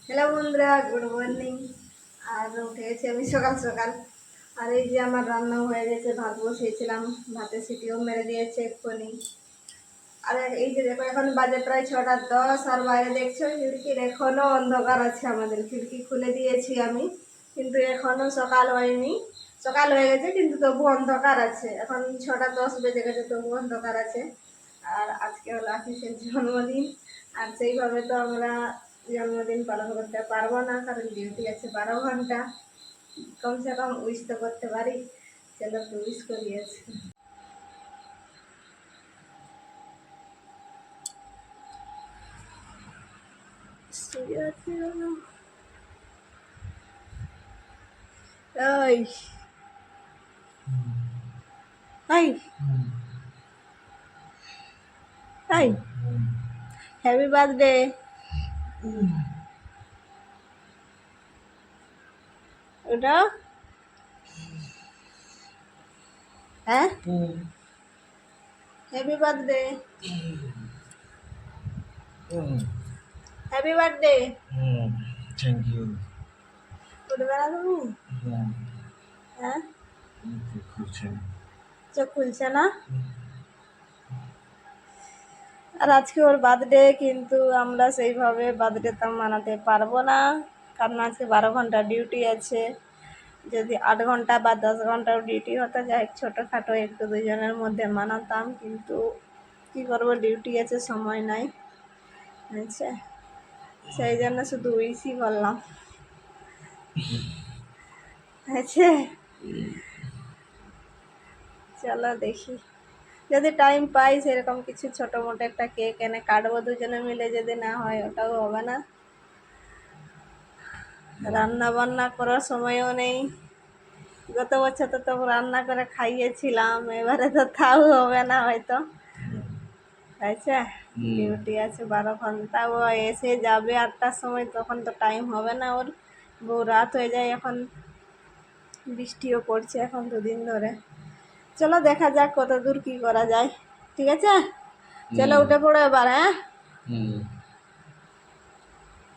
Hello বন্ধুরা, good morning. আর উঠে গেছি আমি সকাল সকাল। আর এই যে আমার রান্না হয়ে গেছে, ভাত বসিয়েছিলাম, ভাতের সিটিও মেরে দিয়েছে এক্ষুনি। আর এই যে দেখো, এখন বাজে প্রায় 6টা 10। আর বাইরে দেখছো খিড়কির এখনো অন্ধকার আছে। আমাদের খিড়কি খুলে দিয়েছি আমি, কিন্তু এখনো সকাল হয়নি। সকাল হয়ে গেছে কিন্তু তবু অন্ধকার আছে। এখন 6টা 10 বেজে গেছে, তবু অন্ধকার আছে। আর আজকে হলো আশিসের জন্মদিন। আর সেইভাবে তো আমরা জন্মদিন পালন করতে পারবো না, কারণ ডিউটি আছে 12 ঘন্টা। কমসে কম উইশ তো করতে পারি। চলো একটু উইশ করি আজকে। ঠিক আছে। ওই হাই হাই, হ্যাপি বার্থডে। ওটা হ্যাঁ, happy birthday, happy birthday. Thank you. উঠবে না তুমি? হ্যাঁ, খুলছেন। চোখ খুলছে না। আর আজকে ওর বার্থডে, কিন্তু আমরা সেইভাবে বার্থডে তো মানাতে পারবো না, কারণ আজকে 12 ঘন্টা ডিউটি আছে। যদি 8 ঘন্টা বা 10 ঘন্টাও ডিউটি হতো, যাই হোক ছোটোখাটো একটু দুজনের মধ্যে মানাতাম, কিন্তু কী করবো, ডিউটি আছে, সময় নাই। আচ্ছা, সেই জন্য শুধু উইসই করলাম। আচ্ছা, চলো দেখি, যদি টাইম পাই সেরকম কিছু ছোটো মোটো একটা কেক এনে কাটবো দুজনে মিলে। যদি না হয় ওটাও হবে না, রান্না বান্না করার সময়ও নেই। গত বছর তো রান্না করে খাইয়েছিলাম, এবারে তো তাও হবে না হয়তো। আচ্ছা, ডিউটি আছে 12 ঘন্টা, ও এসে যাবে 8টার সময়, তখন তো টাইম হবে না ওর। বহু রাত হয়ে যায়, এখন বৃষ্টিও পড়ছে এখন 2 দিন ধরে। চলো দেখা যাক কত দূর কী করা যায়। ঠিক আছে, চলো উঠে পড়ো এবার। হ্যাঁ,